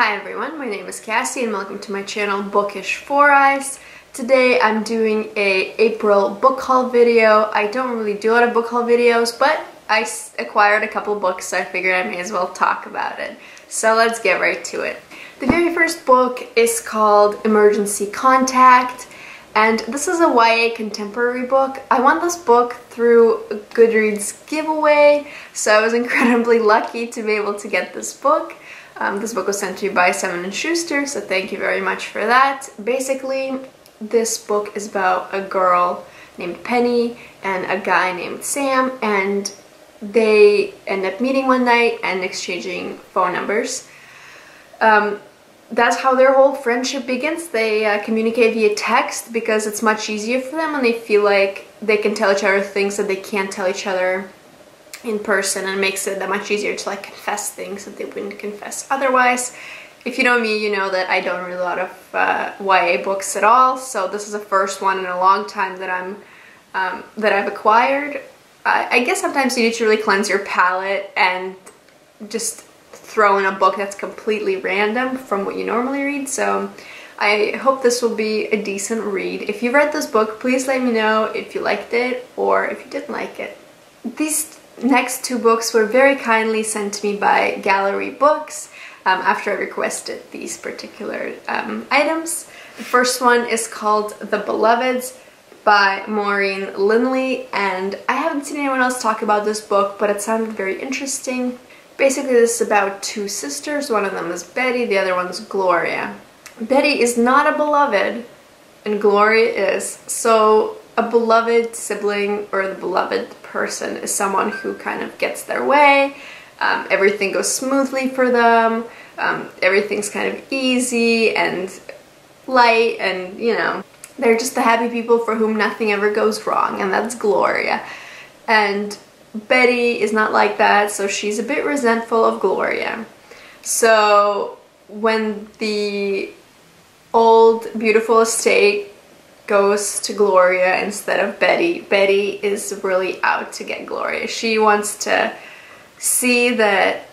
Hi everyone, my name is Cassie and welcome to my channel Bookish 4 Eyes. Today I'm doing a April book haul video. I don't really do a lot of book haul videos, but I acquired a couple books, so I figured I may as well talk about it. So let's get right to it. The very first book is called Emergency Contact, and this is a YA contemporary book. I won this book through a Goodreads giveaway, so I was incredibly lucky to be able to get this book. This book was sent to me by Simon & Schuster, so thank you very much for that. Basically, this book is about a girl named Penny and a guy named Sam, and they end up meeting one night and exchanging phone numbers. That's how their whole friendship begins. They communicate via text because it's much easier for them and they feel like they can tell each other things that they can't tell each other in person, and it makes it that much easier to like confess things that they wouldn't confess otherwise. If you know me, you know that I don't read a lot of YA books at all, so this is the first one in a long time that I've acquired. I guess sometimes you need to really cleanse your palate and just throw in a book that's completely random from what you normally read, so I hope this will be a decent read. If you read this book, please let me know if you liked it or if you didn't like it. These next two books were very kindly sent to me by Gallery Books after I requested these particular items. The first one is called The Beloveds by Maureen Lindley, and I haven't seen anyone else talk about this book, but it sounded very interesting. Basically, this is about two sisters. One of them is Betty, the other one's Gloria. Betty is not a beloved, and Gloria is. So a beloved sibling or the beloved person is someone who kind of gets their way. Everything goes smoothly for them. Everything's kind of easy and light, and you know, they're just the happy people for whom nothing ever goes wrong, and that's Gloria. And Betty is not like that, so she's a bit resentful of Gloria. So when the old beautiful estate goes to Gloria instead of Betty, Betty is really out to get Gloria. She wants to see that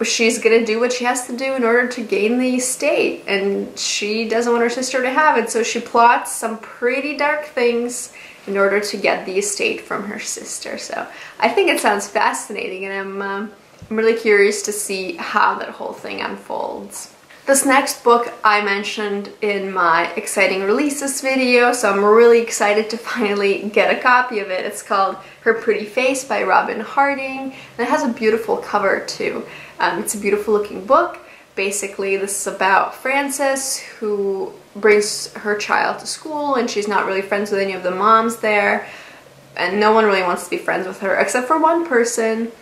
she's gonna do what she has to do in order to gain the estate, and she doesn't want her sister to have it, so she plots some pretty dark things in order to get the estate from her sister. So I think it sounds fascinating, and I'm really curious to see how that whole thing unfolds. This next book I mentioned in my exciting releases video, so I'm really excited to finally get a copy of it. It's called Her Pretty Face by Robin Harding, and it has a beautiful cover too. It's a beautiful looking book. Basically, this is about Frances, who brings her child to school, and she's not really friends with any of the moms there, and no one really wants to be friends with her except for one person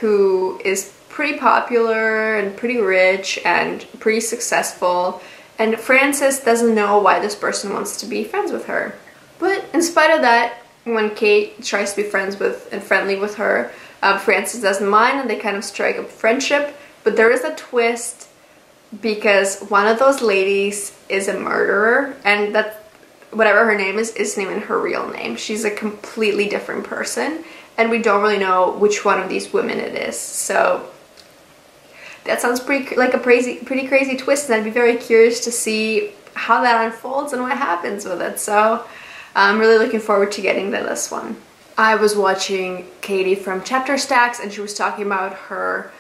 who is pretty popular and pretty rich and pretty successful, and Frances doesn't know why this person wants to be friends with her. But in spite of that, when Kate tries to be friends with and friendly with her, Frances doesn't mind, and they kind of strike up friendship. But there is a twist, because one of those ladies is a murderer, and that whatever her name is isn't even her real name. She's a completely different person, and we don't really know which one of these women it is. So that sounds pretty crazy twist, and I'd be very curious to see how that unfolds and what happens with it. So I'm really looking forward to getting to this one. I was watching Katie from Chapter Stacks, and she was talking about her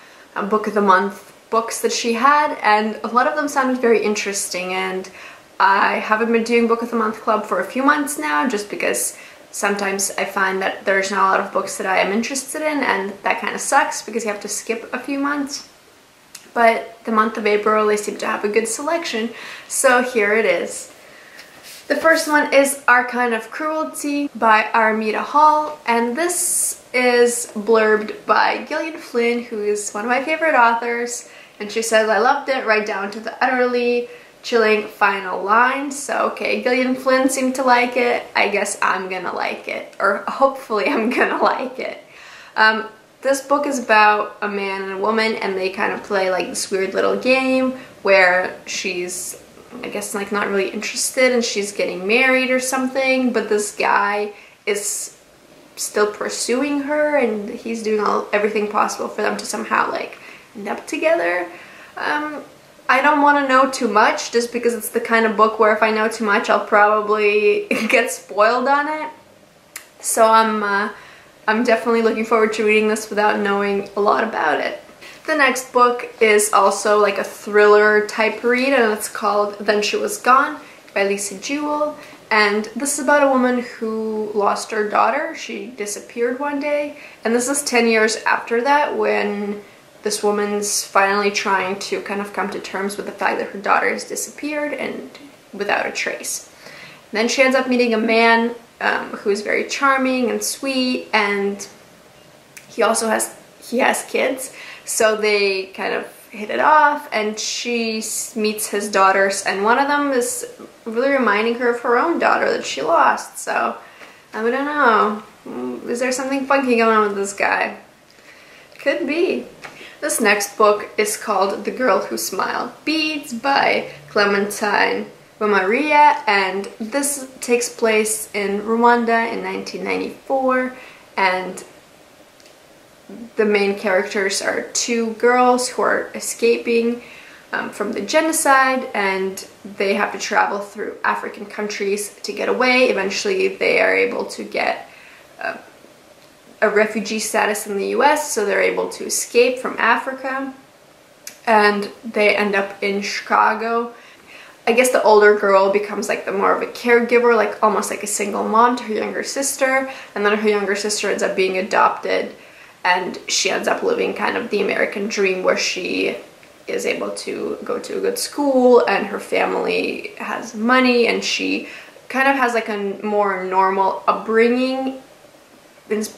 book of the month books that she had, and a lot of them sounded very interesting, and I haven't been doing book of the month club for a few months now, just because sometimes I find that there's not a lot of books that I am interested in, and that kind of sucks because you have to skip a few months. But the month of April, they seem to have a good selection, so here it is. The first one is Kind of Cruelty by Armida Hall, and this is blurbed by Gillian Flynn, who is one of my favorite authors, and she says, "I loved it right down to the utterly chilling final line." So okay, Gillian Flynn seemed to like it, I guess I'm gonna like it, or hopefully I'm gonna like it. This book is about a man and a woman, and they kind of play like this weird little game where she's, I guess, like not really interested and she's getting married or something, but this guy is still pursuing her, and he's doing everything possible for them to somehow like end up together. I don't want to know too much, just because it's the kind of book where if I know too much, I'll probably get spoiled on it. So I'm definitely looking forward to reading this without knowing a lot about it. The next book is also like a thriller type read, and it's called Then She Was Gone by Lisa Jewell. And this is about a woman who lost her daughter. She disappeared one day, and this is 10 years after that, when this woman's finally trying to kind of come to terms with the fact that her daughter has disappeared and without a trace. And then she ends up meeting a man who's very charming and sweet, and he has kids, so they kind of hit it off, and she meets his daughters, and one of them is really reminding her of her own daughter that she lost. So I don't know, is there something funky going on with this guy? Could be. This next book is called The Girl Who Smiled Beads by Clementine Maria, and this takes place in Rwanda in 1994, and the main characters are two girls who are escaping from the genocide, and they have to travel through African countries to get away. Eventually they are able to get a refugee status in the US, so they're able to escape from Africa, and they end up in Chicago. I guess the older girl becomes like the more of a caregiver, like almost like a single mom to her younger sister, and then her younger sister ends up being adopted, and she ends up living kind of the American dream where she is able to go to a good school and her family has money, and she kind of has like a more normal upbringing.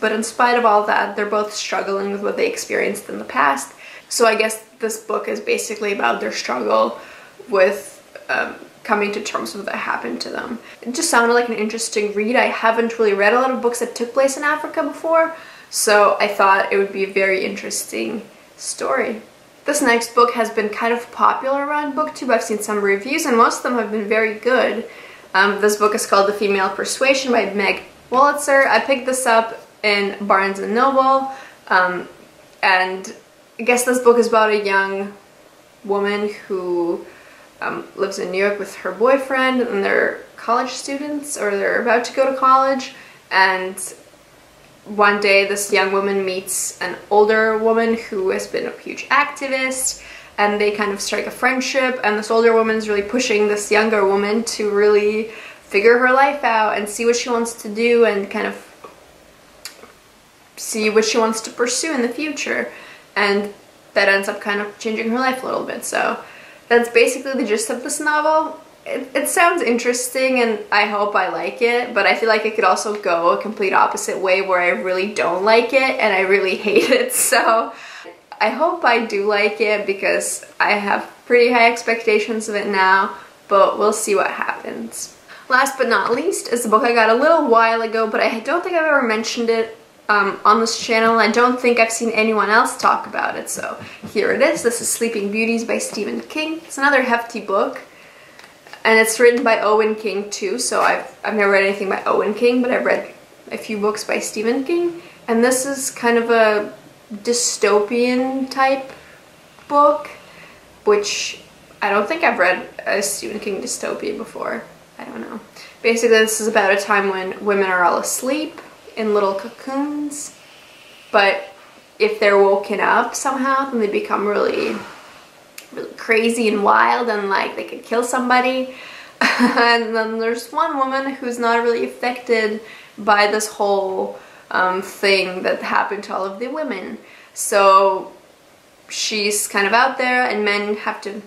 But in spite of all that, they're both struggling with what they experienced in the past. So I guess this book is basically about their struggle with coming to terms with what happened to them. It just sounded like an interesting read. I haven't really read a lot of books that took place in Africa before, so I thought it would be a very interesting story. This next book has been kind of popular around BookTube. I've seen some reviews, and most of them have been very good. This book is called The Female Persuasion by Meg Wolitzer. I picked this up in Barnes & Noble, and I guess this book is about a young woman who lives in New York with her boyfriend, and they're college students, or they're about to go to college, and one day this young woman meets an older woman who has been a huge activist, and they kind of strike a friendship, and this older woman is really pushing this younger woman to really figure her life out and see what she wants to do and kind of see what she wants to pursue in the future, and that ends up kind of changing her life a little bit. So that's basically the gist of this novel. It sounds interesting, and I hope I like it, but I feel like it could also go a complete opposite way where I really don't like it and I really hate it. So I hope I do like it, because I have pretty high expectations of it now, but we'll see what happens. Last but not least is a book I got a little while ago, but I don't think I've ever mentioned it on this channel. I don't think I've seen anyone else talk about it, so here it is. This is Sleeping Beauties by Stephen King. It's another hefty book, and it's written by Owen King too, so I've never read anything by Owen King, but I've read a few books by Stephen King, and this is kind of a dystopian type book, which I don't think I've read a Stephen King dystopia before. I don't know. Basically, this is about a time when women are all asleep in little cocoons, but if they're woken up somehow, then they become really crazy and wild, and like they could kill somebody. And then there's one woman who's not really affected by this whole thing that happened to all of the women. So she's kind of out there, and men have to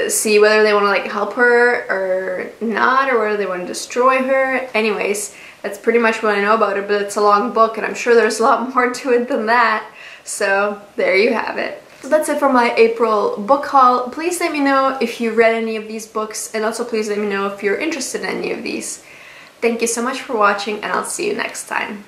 see whether they want to like help her or not, or whether they want to destroy her. Anyways, that's pretty much what I know about it, but it's a long book, and I'm sure there's a lot more to it than that. So there you have it. So that's it for my April book haul. Please let me know if you read any of these books, and also please let me know if you're interested in any of these. Thank you so much for watching, and I'll see you next time.